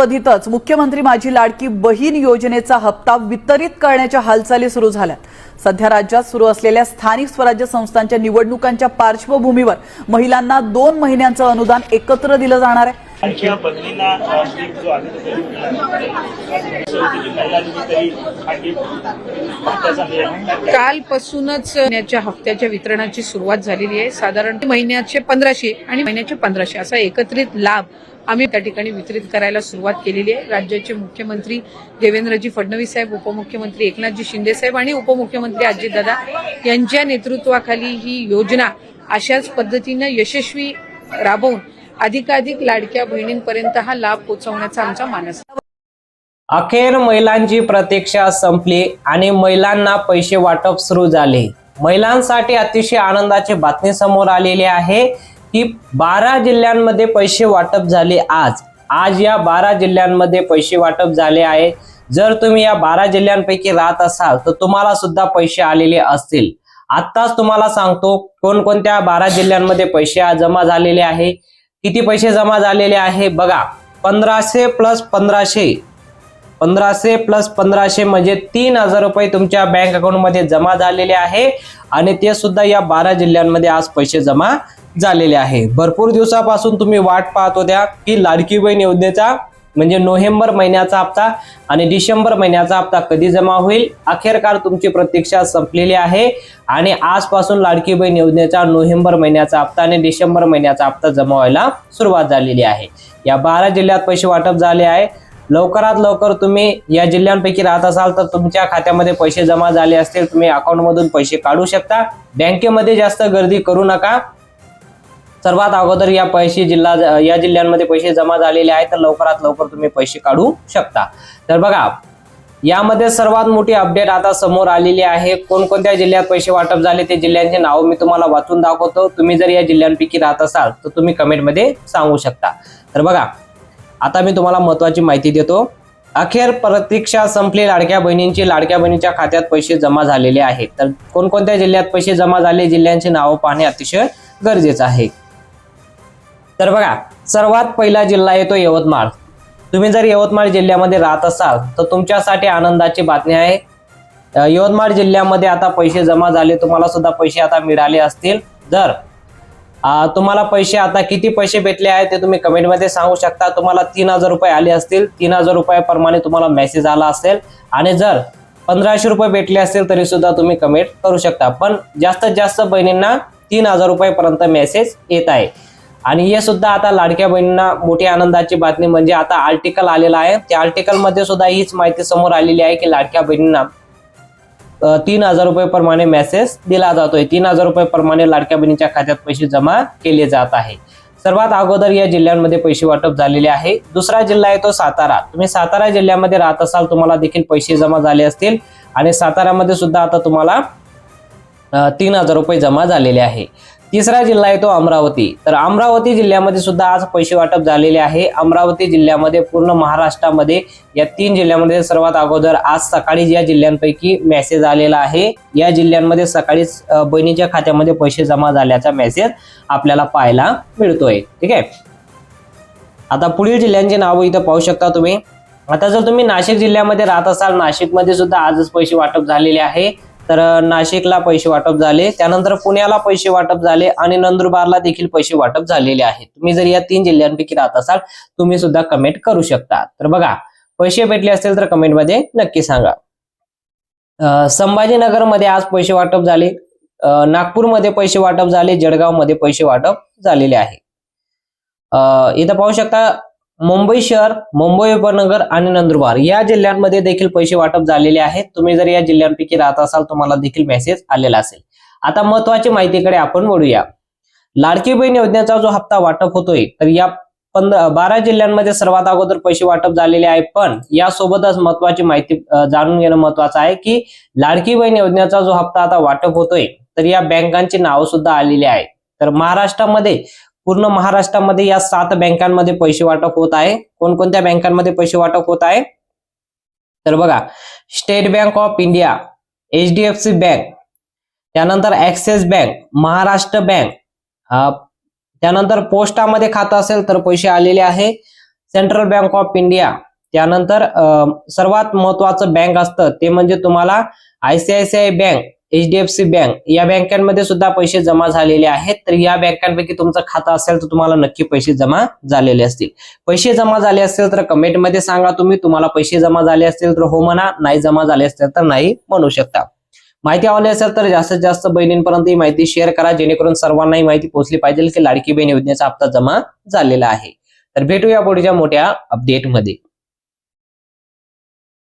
अधीतच मुख्यमंत्री माझी लाडकी बहीण योजनेचा हप्ता वितरित करण्याच्या हालचाली सुरू झाल्यात। सध्या राज्यात सुरू असलेल्या स्थानिक स्वराज्य संस्थांच्या निवडणुकांच्या पार्श्वभूमीवर महिलांना 2 महिन्यांचं अनुदान एकत्र दिलं जाणार आहे। कालपासूनच महिन्याच्या हप्त्याच्या वितरणाची सुरुवात झालेली आहे। साधारण महिन्याचे 1500 आणि महिन्याचे 1500 असा एकत्रित लाभ आम्ही त्या ठिकाणी वितरित करायला सुरुवात केलेली आहे। राज्याचे मुख्यमंत्री देवेंद्रजी फडणवीस साहेब, उपमुख्यमंत्री एकनाथजी शिंदे साहेब आणि उपमुख्यमंत्री अजितदादा यांच्या नेतृत्वाखाली ही योजना अशाच पद्धतीने यशस्वी राबवून अधिकाधिक लाडक्या बहिणींपर्यंत हा लाभ पोहोचवण्याचा आमचा मानस आहे। अखेर महिलांची प्रतीक्षा संपली आणि महिलांना पैसे वाटप सुरू झाले। महिलांसाठी अतिशय आनंदाची बातमी समोर आलेली आहे की 12 जिल्ह्यांमध्ये पैसे वाटप झाले। आज या 12 जिल्ह्यांमध्ये पैसे वाटप झाले आहे। जर तुम्ही या 12 जिल्ह्यांपैकी राहत असाल तर तुम्हाला सुद्धा पैसे आलेले असतील। आत्ताच तुम्हाला सांगतो कोणकोणत्या 12 जिल्ह्यांमध्ये पैसे जमा झालेले आहे, किती पैसे जमा झालेले आहे बघा। 1500 प्लस 1500 म्हणजे 3000 रुपये तुमच्या बँक अकाउंट मध्ये जमा झालेले आहे आणि ते सुद्धा या 12 जिल्ह्यांमध्ये आज पैसे जमा झालेले आहे। भरपूर दिवसापासून तुम्ही वाट पाहत होत्या की लाडकी बहीण योजनेचा म्हणजे नोव्हेंबर महिन्याचा हप्ता आणि डिसेंबर महिन्याचा हप्ता कधी जमा होईल। अखेरकार तुमची प्रतीक्षा संपलेली आहे आणि आजपासून लाडकी बहीण योजनेचा नोव्हेंबर महिन्याचा हप्ता आणि डिसेंबर महिन्याचा हप्ता जमा व्हायला सुरुवात झालेली आहे। या 12 जिल्ह्यात पैसे वाटप झाले आहे। लवकरात लवकर तुम्ही या जिल्ह्यांपैकी राहत असाल तर तुमच्या खात्यामध्ये पैसे जमा झाले असतील, तुम्ही अकाउंट मधून पैसे काढू शकता। बँकेमध्ये जास्त गर्दी करू नका। सर्वात अगोदर या जिल्ह्यांमध्ये पैसे जमा झालेले आहेत तर लवकरात लवकर तुम्ही पैसे काढू शकता। तर बघा यामध्ये सर्वात मोठी अपडेट आता समोर आलेली आहे। कोणकोणत्या जिल्ह्यात पैसे वाटप झाले ते जिल्ह्यांचे नाव मी तुम्हाला वाचून दाखवतो। तुम्ही जर या जिल्ह्यांपैकी राहत असाल तर तुम्ही कमेंट मध्ये सांगू शकता। तर बघा आता मी तुम्हाला महत्त्वाची माहिती देतो। अखेर प्रतीक्षा संपली लाडक्या बहिणींच्या खात्यात पैसे जमा झालेले आहेत। तर कोणकोणत्या जिल्ह्यात पैसे जमा झाले जिल्ह्यांची नाव पाहणे अतिशय गरजेचं आहे। तर बघा सर्वात पहिला जिल्हा येतो यवतमाळ। तुम्ही जर यवतमाळ जिल्ह्यामध्ये राहत असाल तर तुमच्यासाठी आनंदाची बातमी आहे। यवतमाळ जिल्ह्यामध्ये आता पैसे जमा झाले, तुम्हाला सुद्धा पैसे आता मिळाले असतील। जर तुम्हाला पैसे आता किती पैसे भेटले आहेत ते तुम्ही कमेंट मध्ये सांगू शकता। तुम्हाला 3000 रुपये आले असतील, 3000 रुपयाप्रमाणे तुम्हाला मेसेज आला असेल आणि जर 1500 रुपये भेटले असतील तरी सुद्धा तुम्ही कमेंट करू शकता। पण जास्तीत जास्त बहिणींना 3000 रुपयापर्यंत मेसेज येत आहे आणि हे सुद्धा आता लाडक्या बहिणींना मोठी आनंदाची बातमी म्हणजे आता आर्टिकल आलेला आहे। त्या आर्टिकल मध्ये सुद्धा हीच माहिती समोर आलेली आहे की लाडक्या बहिणींना 3000 रुपयाप्रमाणे मेसेज दिला जातोय। 3000 रुपयाप्रमाणे लाडक्या बहिणीच्या खात्यात पैसे जमा केले जात आहे। सर्वात अगोदर या जिल्ह्यांमध्ये पैसे वाटप झालेले आहे। दुसरा जिल्हा येतो सातारा। तुम्ही सातारा जिल्ह्यामध्ये राहत असाल तुम्हाला देखील पैसे जमा झाले असतील आणि सातारामध्ये सुद्धा आता तुम्हाला 3000 रुपये जमा झालेले आहे। तिसरा जिल्हा येतो अमरावती। तर अमरावती जिल्ह्यामध्ये सुद्धा आज पैसे वाटप झालेले आहे। अमरावती जिल्ह्यामध्ये पूर्ण महाराष्ट्रामध्ये या 3 जिल्ह्यांमध्ये सर्वात अगोदर आज सकाळी या जिल्ह्यांपैकी मेसेज आलेला आहे। या जिल्ह्यांमध्ये सकाळीच बहिणीच्या खात्यामध्ये पैसे जमा झाल्याचा मेसेज आपल्याला पाहायला मिळतोय। ठीक आहे, आता पुढील जिल्ह्यांची नावं इथं पाहू शकता तुम्ही। आता जर तुम्ही नाशिक जिल्ह्यामध्ये राहत असाल नाशिकमध्ये सुद्धा आजच पैसे वाटप झालेले आहे। तर नाशिकला पैसे वाटप झाले, त्यानंतर पुण्याला पैसे वाटप झाले आणि नंदुरबारला देखील पैसे वाटप झालेले आहेत। तुम्ही जर या 3 जिल्ह्यांपैकी राहत असाल तुम्ही सुद्धा कमेंट करू शकता। तर बघा पैसे भेटले असतील तर कमेंट मध्ये नक्की सांगा। संभाजीनगरमध्ये आज पैसे वाटप झाले, नागपूरमध्ये पैसे वाटप झाले, जळगावमध्ये पैसे वाटप झालेले आहे। इथं पाहू शकता मुंबई शहर, मुंबई उपनगर आणि नंदुरबार या जिल्ह्यांमध्ये देखील पैसे वाटप झालेले आहेत। तुम्ही जर या जिल्ह्यांपैकी राहत असाल तुम्हाला देखील मेसेज आलेला असेल। आता महत्त्वाची माहितीकडे आपण वळूया। लाडकी बहीण योजनेचा जो हप्ता वाटप होतोय तर या 12 जिल्ह्यांमध्ये सर्वात अगोदर पैसे वाटप झालेले आहे। पण यासोबतच महत्त्वाची माहिती जाणून घेणं महत्त्वाचं आहे की लाडकी बहीण योजनेचा जो हप्ता आता वाटप होतोय तर या बँकांची नाव सुद्धा आलेली आहे। तर महाराष्ट्रामध्ये पूर्ण महाराष्ट्रामध्ये या 7 बँकांमध्ये पैसे वाटप होत आहे। कोणकोणत्या बँकांमध्ये पैसे वाटप होत आहे तर बघा state bank of India, HDFC bank, त्यानंतर ऍक्सिस बँक, महाराष्ट्र बँक, त्यानंतर पोस्टामध्ये खातं असेल तर पैसे आलेले आहे। सेंट्रल बँक ऑफ इंडिया, त्यानंतर सर्वात महत्वाचं बँक असतं ते म्हणजे तुम्हाला ICICI बँक, HDFC बँक, या बँकांमध्ये सुद्धा पैसे जमा झालेले आहेत. तर या बँकांपैकी तुमचं खातं असेल तर तुम्हाला नक्की पैसे जमा झालेले असतील. पैसे जमा झाले असतील तर कमेंटमध्ये सांगा तुम्हाला पैसे जमा झाले असतील तर हो म्हणा, नाही जमा झाले असतील तर नाही म्हणू शकता. माहिती आवडली असेल तर जास्तीत जास्त बहिणींपर्यंत ही माहिती शेअर करा, जेणेकरून सर्वांना ही माहिती पोहोचली पाहिजे की लाडकी बहीण योजनेचा हप्ता जमा झालेला आहे. तर भेटूया पुढच्या मोठ्या अपडेटमध्ये.